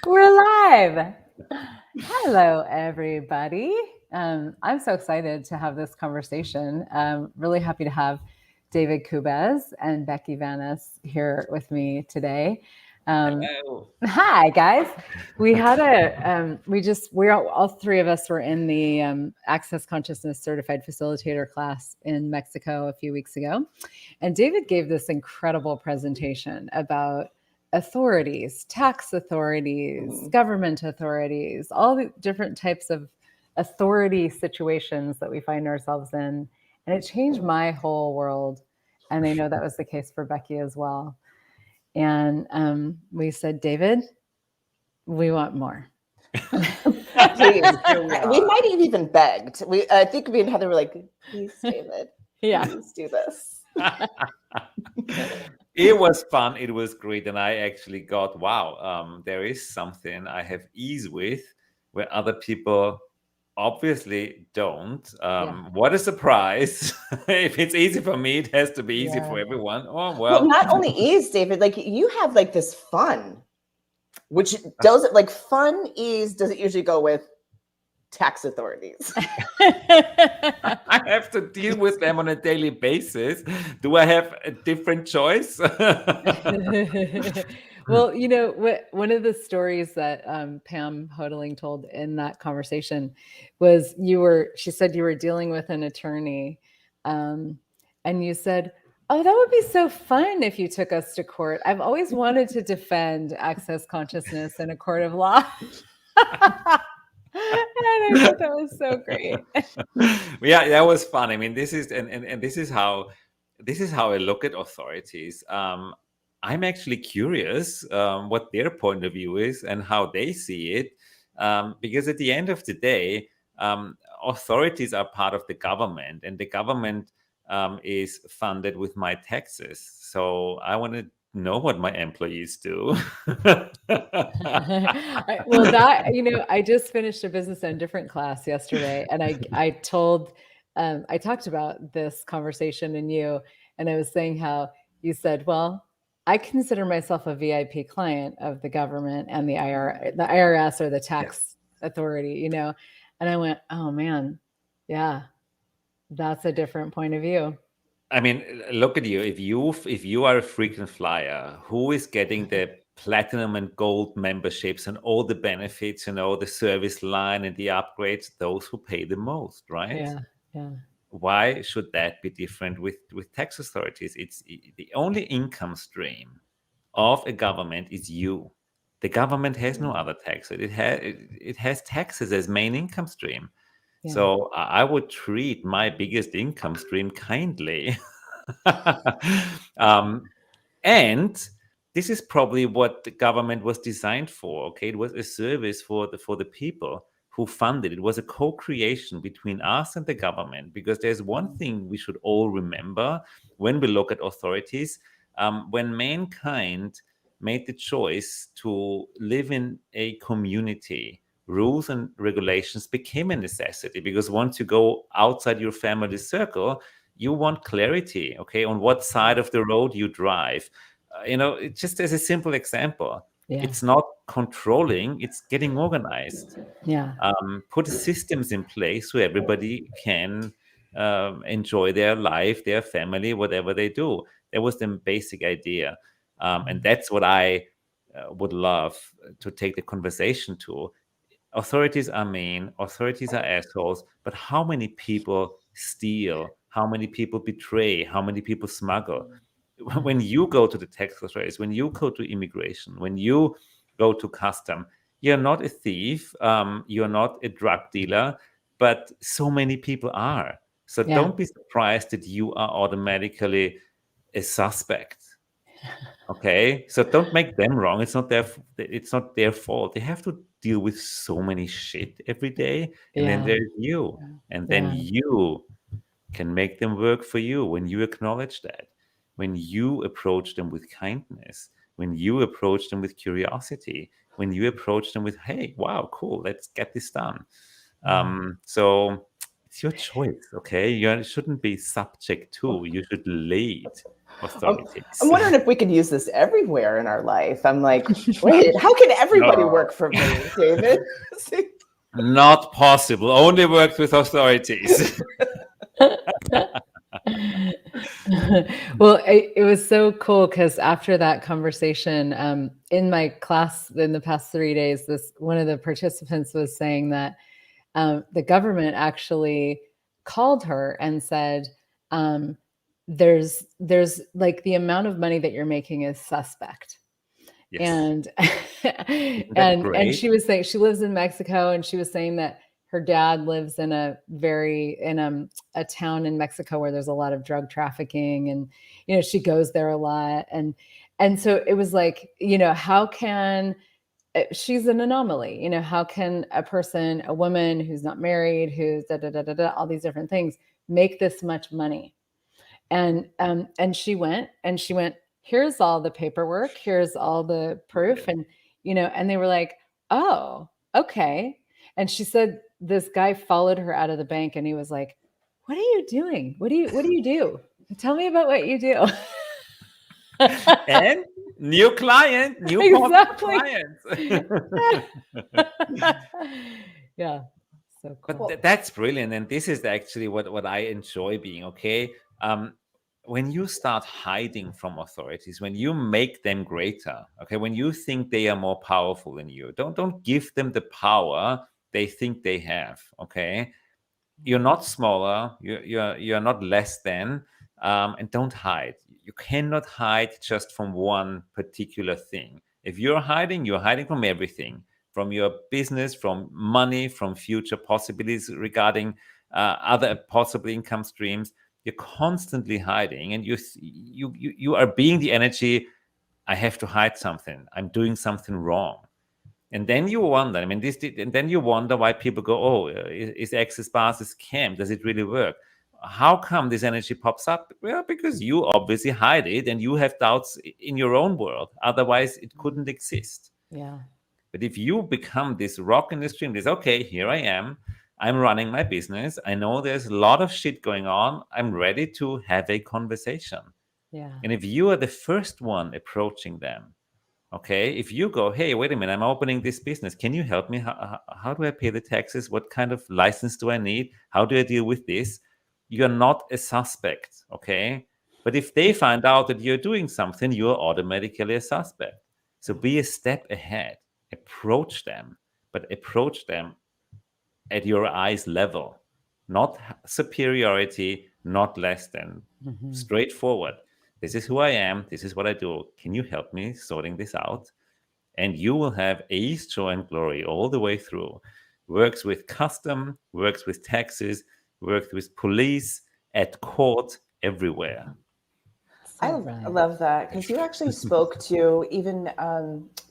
We're live. Hello, everybody. I'm so excited to have this conversation. Really happy to have David Kubes and Becky Vanis here with me today. Hello. Hi, guys. We had all three of us were in the Access Consciousness Certified Facilitator class in Mexico a few weeks ago. And David gave this incredible presentation about authorities, tax authorities, government authorities, all the different types of authority situations that we find ourselves in. And it changed my whole world. And I know that was the case for Becky as well. And we said, David, we want more. Please. We might have even begged. I think me and Heather were like, please, David, please do this. It was fun. It was great. And I actually got, wow, there is something I have ease with where other people obviously don't. What a surprise. If it's easy for me, it has to be easy for everyone. Oh, well. Not only ease, David, like you have like this fun, which does it like fun ease doesn't usually go with tax authorities. I have to deal with them on a daily basis. Do I have a different choice? Well, you know, one of the stories that Pam Hodling told in that conversation was she said you were dealing with an attorney and you said, oh, that would be so fun if you took us to court. I've always wanted to defend access consciousness in a court of law. And I thought that was so great. Yeah, that was fun. I mean, this is and this is how I look at authorities. I'm actually curious what their point of view is and how they see it, because at the end of the day, authorities are part of the government, and the government is funded with my taxes. So I want to know what my employees do. Well, I just finished a business and different class yesterday, and I talked about this conversation in you, and I was saying how you said, well, I consider myself a VIP client of the government and the IRS or the tax authority, you know, and I went, oh man, yeah, that's a different point of view. I mean, look at you. If you are a frequent flyer, who is getting the platinum and gold memberships and all the benefits, the service line and the upgrades? Those who pay the most, right? Yeah. Why should that be different with tax authorities? It's the only income stream of a government is you. The government has no other taxes. It has taxes as main income stream. Yeah. So I would treat my biggest income stream kindly. And this is probably what the government was designed for. Okay, it was a service for the people who funded it. It was a co-creation between us and the government, because there's one thing we should all remember when we look at authorities. When mankind made the choice to live in a community, rules and regulations became a necessity, because once you go outside your family circle, you want clarity, okay, on what side of the road you drive. Just as a simple example, it's not controlling, it's getting organized. Put systems in place so everybody can enjoy their life, their family, whatever they do. That was the basic idea. And that's what I would love to take the conversation to. Authorities are mean, authorities are assholes, but how many people steal? How many people betray? How many people smuggle? When you go to the tax authorities, when you go to immigration, when you go to custom, you're not a thief, you're not a drug dealer, but so many people are. So don't be surprised that you are automatically a suspect. Okay, so don't make them wrong. It's not their fault. They have to deal with so many shit every day, and then there's you, and then you can make them work for you when you acknowledge that, when you approach them with kindness, when you approach them with curiosity, when you approach them with, hey, wow, cool, let's get this done. So it's your choice, okay? You shouldn't be subject to, you should lead. authorities. I'm wondering if we could use this everywhere in our life. I'm like, wait, how can everybody work for me, David? Not possible. Only worked with authorities. Well, it was so cool because after that conversation, in my class in the past 3 days, one of the participants was saying that the government actually called her and said, there's like the amount of money that you're making is suspect. Yes. And Isn't that and great? she was saying she lives in Mexico, and she was saying that her dad lives in a town in Mexico where there's a lot of drug trafficking, and she goes there a lot, and so it was like, how can she's an anomaly, how can a woman who's not married, who's all these different things, make this much money? And she went, here's all the paperwork, here's all the proof, and and they were like, oh, okay. And she said this guy followed her out of the bank, and he was like, what are you doing? What do you do? Tell me about what you do. And new client, new Exactly. client. Yeah. So cool. But that's brilliant. And this is actually what I enjoy being, okay? When you start hiding from authorities, when you make them greater, okay, when you think they are more powerful than you, don't give them the power they think they have, okay? You're not smaller, you're not less than, and don't hide. You cannot hide just from one particular thing. If you're hiding from everything, from your business, from money, from future possibilities regarding other possible income streams. You're constantly hiding, and you are being the energy. I have to hide something. I'm doing something wrong. And then you wonder, and then you wonder why people go, oh, is Access Bars a scam? Does it really work? How come this energy pops up? Well, because you obviously hide it, and you have doubts in your own world. Otherwise, it couldn't exist. Yeah. But if you become this rock in the stream, this, okay, here I am. I'm running my business. I know there's a lot of shit going on. I'm ready to have a conversation. Yeah. And if you are the first one approaching them, okay, if you go, hey, wait a minute, I'm opening this business. Can you help me? How do I pay the taxes? What kind of license do I need? How do I deal with this? You're not a suspect, okay? But if they find out that you're doing something, you're automatically a suspect. So be a step ahead. Approach them, but approach them at your eyes level, not superiority, not less than. Straightforward. This is who I am. This is what I do. Can you help me sorting this out? And you will have ease, joy, and glory all the way through. Works with custom, works with taxes, works with police, at court, everywhere. I love that, because you actually spoke to even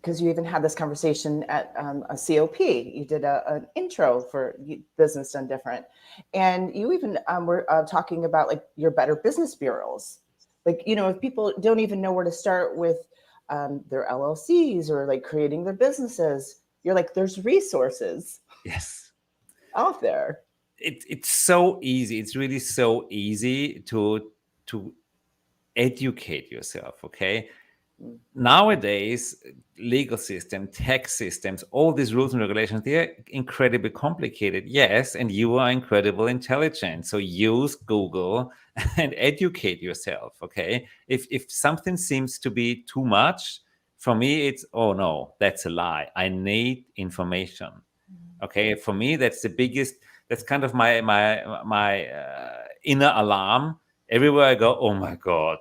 because you even had this conversation at a COP. You did an intro for Business Done Different, and you even were talking about like your Better Business bureaus. Like, if people don't even know where to start with their LLCs or like creating their businesses, you're like, there's resources. Yes, out there. It's so easy. It's really so easy to educate yourself, okay? Nowadays, legal system, tax systems, all these rules and regulations, they're incredibly complicated. Yes, and you are incredibly intelligent. So use Google and educate yourself, okay? If something seems to be too much, for me, it's, oh no, that's a lie. I need information, okay? For me, that's the biggest, that's kind of my inner alarm. Everywhere I go, oh my God.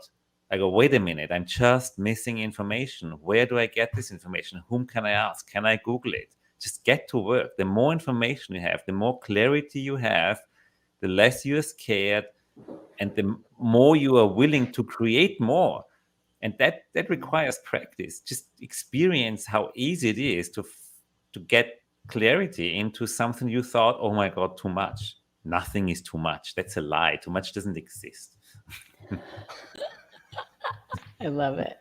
I go, wait a minute, I'm just missing information. Where do I get this information? Whom can I ask? Can I Google it? Just get to work. The more information you have, the more clarity you have, the less you're scared, and the more you are willing to create more. And that requires practice. Just experience how easy it is to get clarity into something you thought, oh my God, too much. Nothing is too much. That's a lie. Too much doesn't exist. I love it.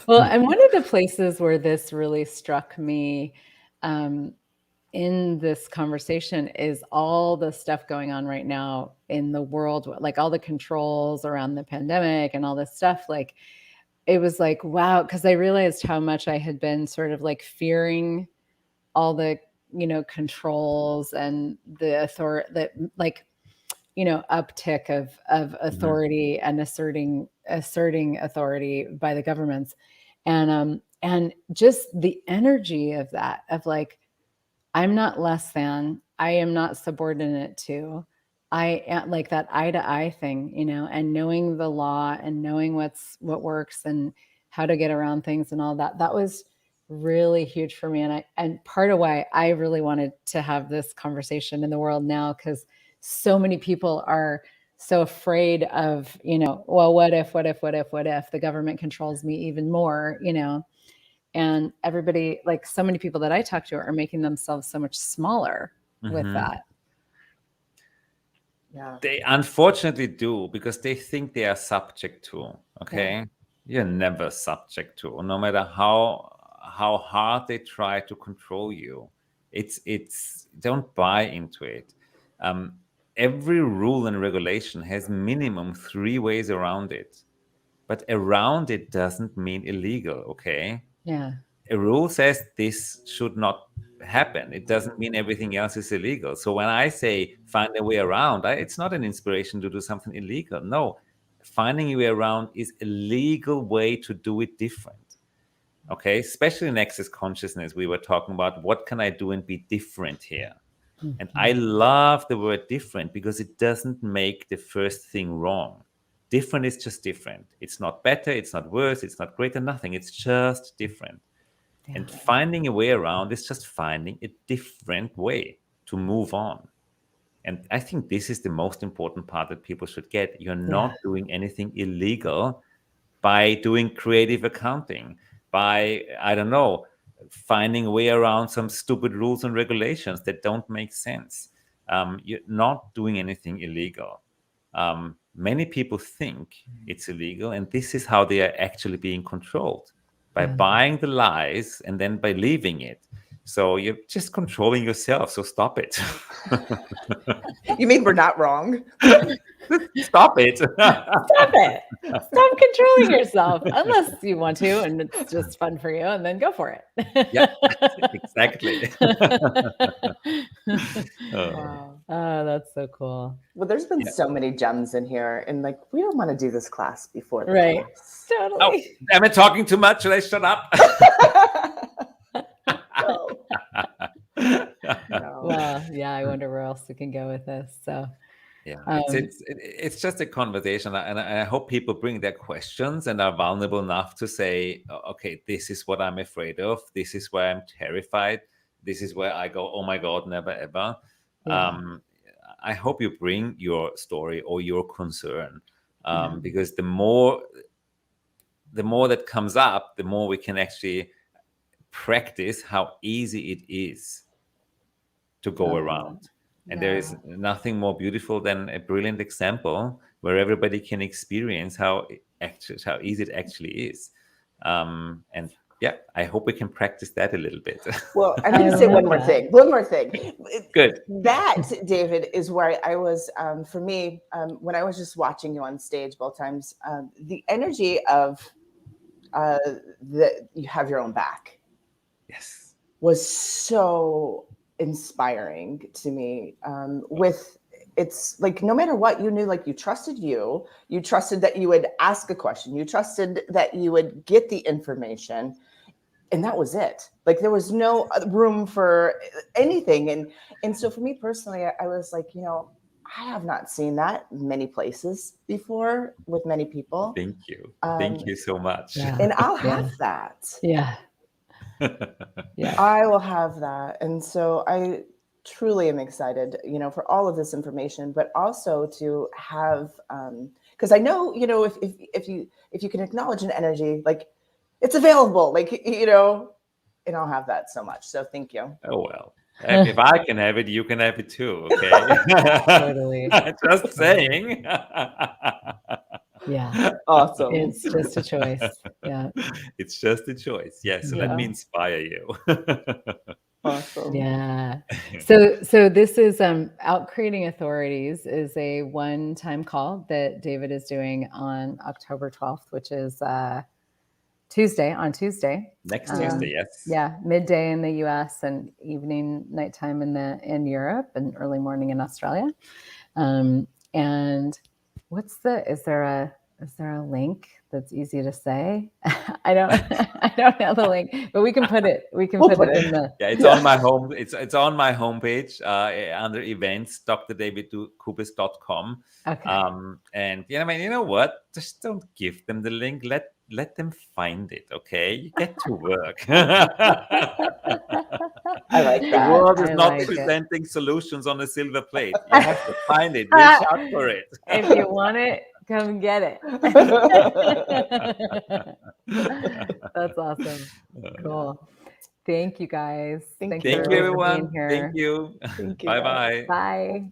Well, and one of the places where this really struck me in this conversation is all the stuff going on right now in the world, like all the controls around the pandemic and all this stuff. Like, it was like, wow, because I realized how much I had been sort of like fearing all the, controls and the authority, that like, uptick of authority and asserting authority by the governments. And just the energy of that, of like, I'm not less than, I am not subordinate to, I am like that eye to eye thing, and knowing the law and knowing what works and how to get around things and all that. That was really huge for me. And part of why I really wanted to have this conversation in the world now, because so many people are so afraid of, well, what if the government controls me even more, and everybody, like so many people that I talk to, are making themselves so much smaller with that. Yeah. They unfortunately do, because they think they are subject to, okay? Yeah. You're never subject to, no matter how hard they try to control you. It's don't buy into it. Every rule and regulation has minimum 3 ways around it. But around it doesn't mean illegal, okay? Yeah. A rule says this should not happen. It doesn't mean everything else is illegal. So when I say find a way around, it's not an inspiration to do something illegal. No, finding a way around is a legal way to do it different. Okay, especially in access consciousness, we were talking about what can I do and be different here. Mm-hmm. And I love the word different because it doesn't make the first thing wrong. Different is just different. It's not better, it's not worse, it's not greater, nothing. It's just different. Yeah. And finding a way around is just finding a different way to move on. And I think this is the most important part that people should get. You're not doing anything illegal by doing creative accounting, by, I don't know, finding a way around some stupid rules and regulations that don't make sense. You're not doing anything illegal. Many people think it's illegal, and this is how they are actually being controlled, by buying the lies and then by leaving it. So you're just controlling yourself. So stop it. You mean we're not wrong? Stop it. Stop it. Stop controlling yourself, unless you want to and it's just fun for you, and then go for it. Yeah, exactly. Wow. Oh, that's so cool. Well, there's been so many gems in here, and like, we don't want to do this class before the right class. Totally. Oh, am I talking too much? Should I shut up? No. Well, yeah, I wonder where else we can go with this. So yeah, it's just a conversation, and I hope people bring their questions and are vulnerable enough to say, okay, this is what I'm afraid of. This is where I'm terrified. This is where I go, oh my God, never ever. Yeah. I hope you bring your story or your concern, because the more that comes up, the more we can actually practice how easy it is to go around. And there is nothing more beautiful than a brilliant example where everybody can experience how easy it actually is. And yeah, I hope we can practice that a little bit. Well, I'm going to say one more thing. Good. That, David, is where I was, for me, when I was just watching you on stage both times, the energy of that you have your own back. Yes. Was so inspiring to me. It's like, no matter what, you knew, like, you trusted that you would ask a question, you trusted that you would get the information, and that was it. Like, there was no room for anything. And so for me personally, I was like, I have not seen that many places before with many people. Thank you. Thank you so much. Yeah. And I'll have that. Yeah. Yeah, I will have that. And so I truly am excited, for all of this information, but also to have, because I know, if you can acknowledge an energy, like, it's available, like, and I'll have that so much. So thank you. Oh, well, if I can have it, you can have it too. Okay. Totally. Just saying. Yeah. Awesome. It's just a choice. Yeah. It's just a choice. Yes. So let me inspire you. Awesome. Yeah. So this is Outcreating Authorities is a one-time call that David is doing on October 12th, which is Tuesday. Next Tuesday, yes. Yeah, midday in the US and evening, nighttime in Europe and early morning in Australia. And is there a link that's easy to say? I don't know the link, but we can put it in the. Yeah, it's on my home. It's on my homepage under events, drdavidkubes.com. Okay. And I mean, you know what? Just don't give them the link. Let them find it. Okay, you get to work. I like The that. world is I not like it. presenting solutions on a silver plate. You have to find it. Reach out for it. If you want it, come get it. That's awesome. Cool. Thank you guys. Thank you, for everyone. being here. Thank you. Thank you. Bye-bye. Bye.